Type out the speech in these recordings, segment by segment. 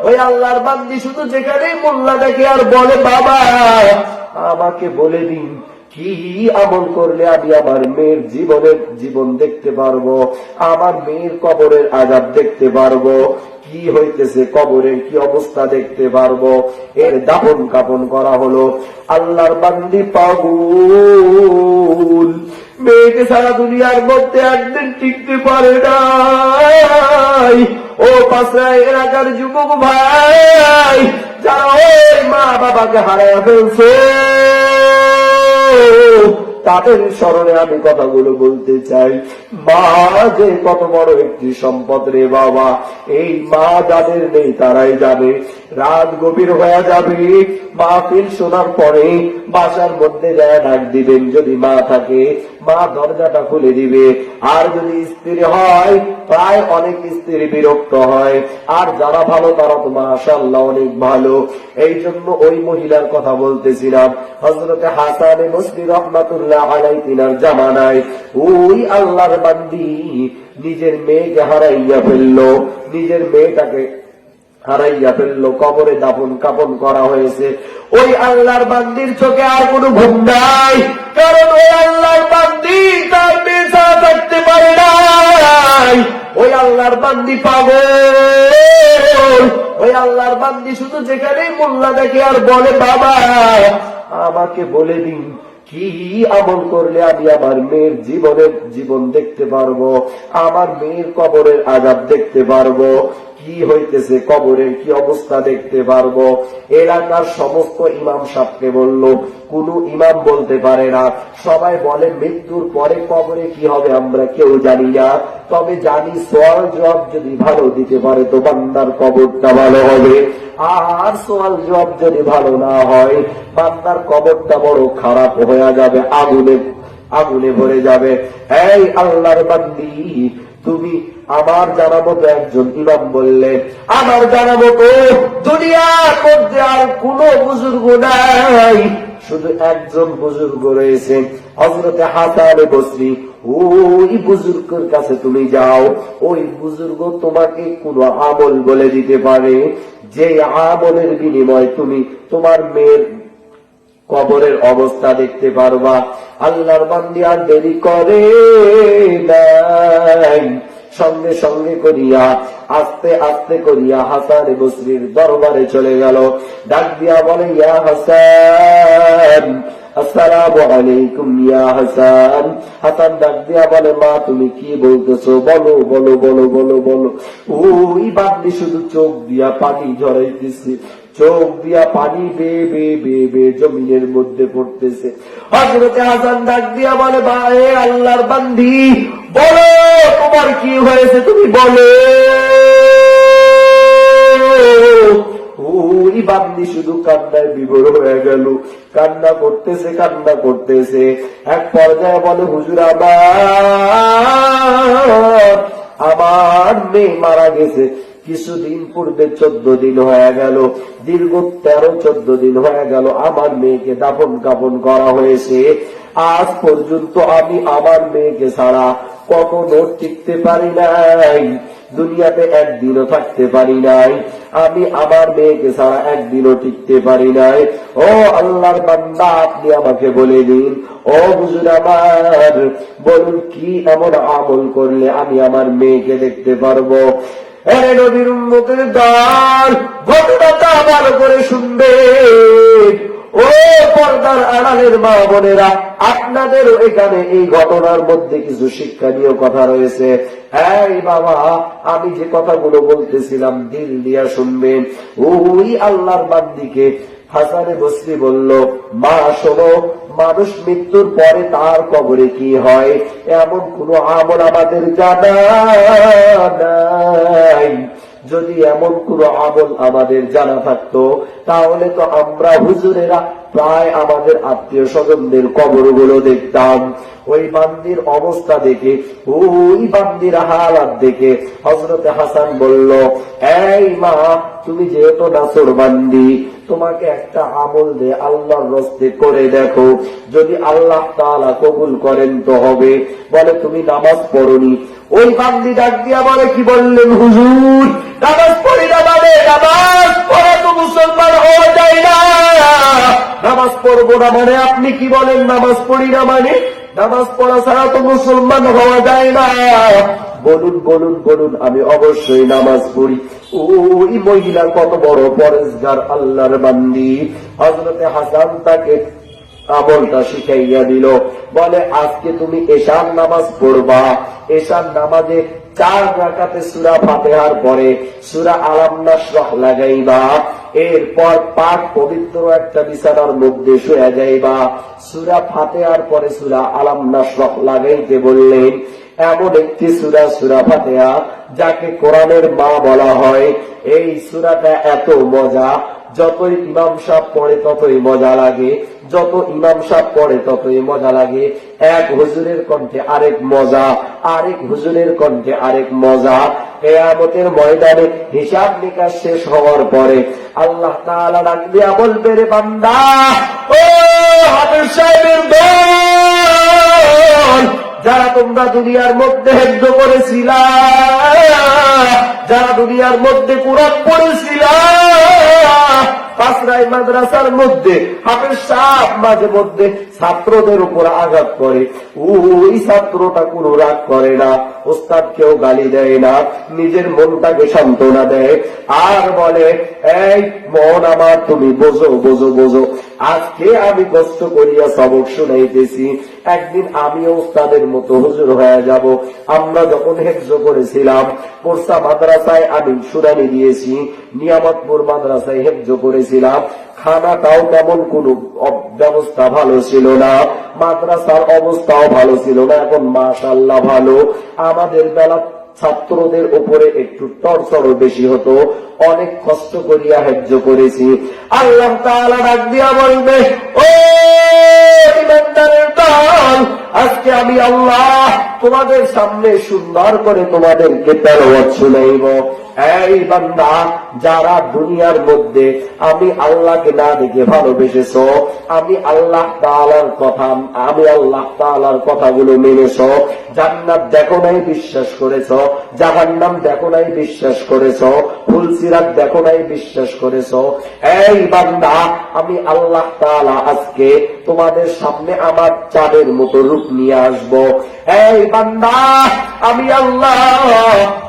ওই আল্লাহর বান্দি শুধু যেখানেই মোল্লা দেখে আর বলে, বাবা আমাকে বলে দিন কি আমল করলে আমি আমার মেয়ের জীবন দেখতে পারবো, আমার মেয়ের কবরের আযাব দেখতে পারবো, কি হইতেছে কবরের কি অবস্থা দেখতে পারবো। এর দাফন কাফন করা হলো। আল্লাহর বান্দি পাগল, মেয়েকে সারা দুনিয়ার মধ্যে একদিন টিকতে পারে নাই। ও পাশে এলাকার যুবক ভাই, যারা ওই মা বাবাকে হারায় ফেলছে, তাদের স্মরণে আমি কথাগুলো বলতে চাই। মা যে কত বড় একটি সম্পদ রে বাবা, এই মা যাদের নেই তারাই জানে। রাত গভীর হয়ে যাবে, মাহফিল শোনার পরে বাসার মধ্যে যায় ডাক দিবেন, যদি মা থাকে মা দরজাটা খুলে দিবে। আর যদি স্ত্রী হয়, প্রায় অনেক স্ত্রী বিরক্ত হয়, আর যারা ভালো তারা তো মাশাআল্লাহ অনেক ভালো। এই জন্য ওই মহিলার কথা বলতেছিলাম, হযরতে হাসান বসরি রাহমাতুল্লাহ আলাইহি তিনার জামানায় ওই আল্লাহর বান্দি নিজের মেয়েকে হারাইয়া ফেললো, নিজের মেয়েটাকে হারাইয়া ফেললো, কবরে দাফন কাফন করা হয়েছে। ওই আল্লাহর বান্দির চোখে আর কোনো ঘুম নাই, কারণ ওই আল্লাহর বান্দি তার মেয়ে ছাড়া থাকতে পারে নাই। ওই আল্লাহর বান্দি পাগল, ওই আল্লাহর বান্দি শুধু যেখানেই মোল্লা দেখে আর বলে, বাবা আমাকে বলে দিন কি আমল করলে আমি আমার মেয়ের জীবন দেখতে পারবো, আমার মেয়ের কবরের আযাব দেখতে পারবো, কি হইতেছে কবরের কি অবস্থা দেখতে পারবো। এলাকার সমস্ত ইমাম সাহেবকে বলল, কোন ইমাম বলতে পারে না। সবাই বলে মৃত্যুর পরে কবরে কি হবে আমরা কেউ জানি না, তবে জানি সওয়াল জবাব যদি ভালো দিতে পারে তো বান্দার কবরটা ভালো হবে, আর সওয়াল জবাব যদি ভালো না হয় বান্দার কবরটা বড় খারাপ হয়ে যাবে, আগুনে ভরে যাবে। এই আল্লাহর বান্দি, তুমি আমার জানা মতো একজন ইমাম বললে, আমার জানা মতো দুনিয়ার মধ্যে আর কোন বুজুর্গ নাই, শুধু একজন বুজুর্গ রয়েছে, হযরতে হাসান বসরি। ওই বুজুর্গের কাছে তুমি যাও, ওই বুজুর্গ তোমাকে কোন আমল বলে দিতে পারে, যে আমলের বিনিময়ে তুমি তোমার মেয়ের কবরের অবস্থা দেখতে পারবা। আল্লাহর বান্দি আর দেরি করে নাই, সঙ্গে সঙ্গে করিয়া আস্তে আস্তে করিয়া হাসান বসরির দরবারে চলে গেল। ডাক দিয়া বলে, ইয়া হাসান, আসসালামু আলাইকুম ইয়া হাসান। হাসান ডাক দিয়া বলে, মা তুমি কি বলতেছো, বলো বলো বলো বলো বলো। ওই বান্দি শুধু চোখ দিয়া পানি ঝরাইতেছে, চোখ দিয়া পানি বেয়ে বেয়ে বেয়ে বেয়ে জমিনের মধ্যে পড়তেছে। হযরতে হাসান ডাক দিয়া বলে, ভাই আল্লাহর বান্দি বলো তোমার কি হয়েছে, তুমি বলো। ওই বান্দি শুধু কান্নায় বিভোর হয়ে গেল, কান্না করতেছে কান্না করতেছে। এক পর্যায়ে বলে, হুজুর আমার মেয়ে মারা গেছে, কিছুদিন পূর্বে 14 দিন হয়ে গেল, দীর্ঘ 13-14 দিন হয়ে গেল আমার মেয়েকে দাফন কাফন করা হয়েছে। আজ পর্যন্ত আমি আমার মেয়েকে ছাড়া কখনো টিকতে পারি নাই, দুনিয়াতে একদিনও থাকতে পারি নাই, আমি আমার মেয়েকে ছাড়া একদিনও টিকতে পারি নাই। ও আল্লাহর বান্দা, আপনি আমাকে বলে দিন, ও হুজুর আমার বলুন কি এমন আমল করলে আমি আমার মেয়েকে দেখতে পারবো। আরে নবীর উম্মতের দল, ঘটনাটা ভালো করে শুনবে। ও পর্দার আড়ালের মা বোনেরা, আপনাদেরও এখানে এই ঘটনার মধ্যে কিছু শিক্ষণীয় কথা রয়েছে। এই বাবা, আমি যে কথাগুলো বলতেছিলাম দিল দিয়া শুনবেন। ওই আল্লাহর বান্দিকে হাসানে বসরি বলল, মা শোনো, মানুষ মৃত্যুর পরে তার কবরে কি হয় এমন কোন আমল আমাদের জানা নাই। যদি এমন কোন আমল আমাদের জানা থাকতো তাহলে তো আমরা হুজুরেরা প্রায় আমাদের আত্মীয় স্বজনদের কবরগুলো দেখতাম। ওই বান্দির অবস্থা দেখে, ওই বান্দির হালাত দেখে হযরতে হাসান বলল, এই মা তুমি যেহেতু নাসর বান্দি, তোমাকে একটা আমল দে, আল্লাহর রাস্তে করে দেখো, যদি আল্লাহ তাআলা কবুল করেন তো হবে। বলে, তুমি নামাজ পড়নি? ওই বান্দি ডাক দিয়া বলে, কি বললেন হুজুর, নামাজ পড়ি না মানে নামাজ না মানে আপনি কি বলেন নামাজ পড়ি না মানে? নামাজ পড়া ছাড়া তো মুসলমান হওয়া যায় না। বলুন বলুন বলুন, আমি অবশ্যই নামাজ পড়ি। ওই মহিলা কত বড় পরেজগার আল্লাহর বান্দি। হযরতে হাসান তাকে আমলটা শিখাইয়া দিল, বলে আজকে তুমি এশার নামাজ পড়বা। এশার নামাজে 4 রাকাতে সূরা ফাতিহার পরে সূরা আলাম নাশরাহ লাগাইবা। এরপর পাক পবিত্র একটা বিছানার মধ্যে শুয়ে যাইবা। সূরা ফাতিহার পরে সূরা আলাম নাশরাহ লাগাইতে বললেন। এমন একটি সূরা, সূরা ফাতিহা, যাকে কোরআনের মা বলা হয়। এই সূরাটা এত মজা, যতই ইমাম সাহেব পড়ে ততই মজা লাগে, যত ইমাম সাহেব পড়ে ততই মজা লাগে। এক হুজুরের কণ্ঠে আরেক মজা, আরেক হুজুরের কণ্ঠে আরেক মজা। কিয়ামতের ময়দানে হিসাব নিকাশ শেষ হওয়ার পরে আল্লাহ তাআলা ডাক দিয়া বলবে, রে বান্দা, ও হাফেজ সাহেবের দল, যারা তোমরা দুনিয়ার মধ্যে হেফজ করেছিলা, যারা দুনিয়ার মধ্যে কোরআন পড়েছিলা, পাঁচরাই মাদ্রাসার মধ্যে হাফেজ সাহেব মাঝে মধ্যে ছাত্রদের উপর আঘাত করে, ওই ছাত্রটা কোনো রাগ করে না, ওস্তাদকেও গালি দেয় না, নিজের মনটাকে সান্ত্বনা দেয় আর বলে, এই মন আমার, তুমি বোঝো বোঝো বোঝো, আজকে আমি কষ্ট করিয়া সবক শুনাইতেছি, একদিন আমিও ওস্তাদের মতো হুজুর হয়ে যাব। আমরা যখন হেফজ করেছিলাম, কোরসা মাদ্রাসায় আমি শুনানি দিয়েছি, নিয়ামতপুর মাদ্রাসায় হেফজ করেছিলাম। খানাটাও তেমন কোন ব্যবস্থা ভালো ছিল না, মাদ্রাসার অবস্থাও ভালো ছিল না। এখন মাশাআল্লাহ ভালো। আমাদের বেলা ছাত্রদের উপরে একটু টর্চরও বেশি হতো, অনেক কষ্ট করিয়া হেফজ করেছি। আল্লাহ তাআলা ডাক দিয়া বলবে, ও ইমানদারের দল, আজকে আমি আল্লাহ তোমাদের সামনে সুন্দর করে তোমাদেরকে তেলাওয়াত শুনাইব। এই বান্দা, যারা দুনিয়ার মধ্যে আমি আল্লাহকে না দেখে ভালোবেসেছ, আমি আল্লাহ তাআলার কথা, আমি আল্লাহ তাআলার কথাগুলো মেনেছ, জান্নাত দেখো নাই বিশ্বাস করেছ, জাহান্নাম দেখো নাই বিশ্বাস করেছ, ফুলসিরাত দেখো নাই বিশ্বাস করেছ, এই বান্দা, আমি আল্লাহ তাআলা আজকে তোমাদের সামনে আমার চাঁদের মতো রূপ নিয়ে আসব। এই বান্দা, আমি আল্লাহ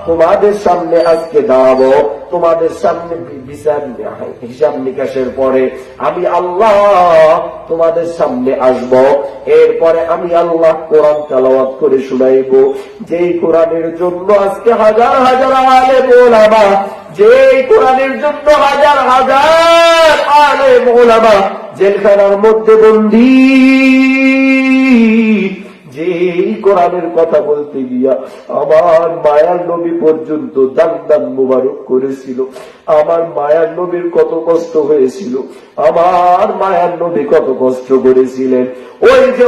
তোমাদের সামনে আজকে দাঁড়াবো, তোমাদের সামনে বিচার হিসাব নিকাশের পরে আমি আল্লাহ তোমাদের সামনে আসব। এরপরে আমি আল্লাহ কোরআন তেলাওয়াত করে শুনাইব, যেই কোরআনের জন্য আজকে হাজার হাজার আলেম ওলামা, যেই কোরআনের জন্য হাজার হাজার আলেম ওলামা জেলখানার মধ্যে বন্দী, যে কোরআনের কথা বলতে গিয়া আমার মায়ার নবী পর্যন্ত দান মুবারক করেছিল। আমার মায়ার নবীর কত কষ্ট হয়েছিল, আমার মায়ার নবী কত কষ্ট করেছিলেন। ওই যে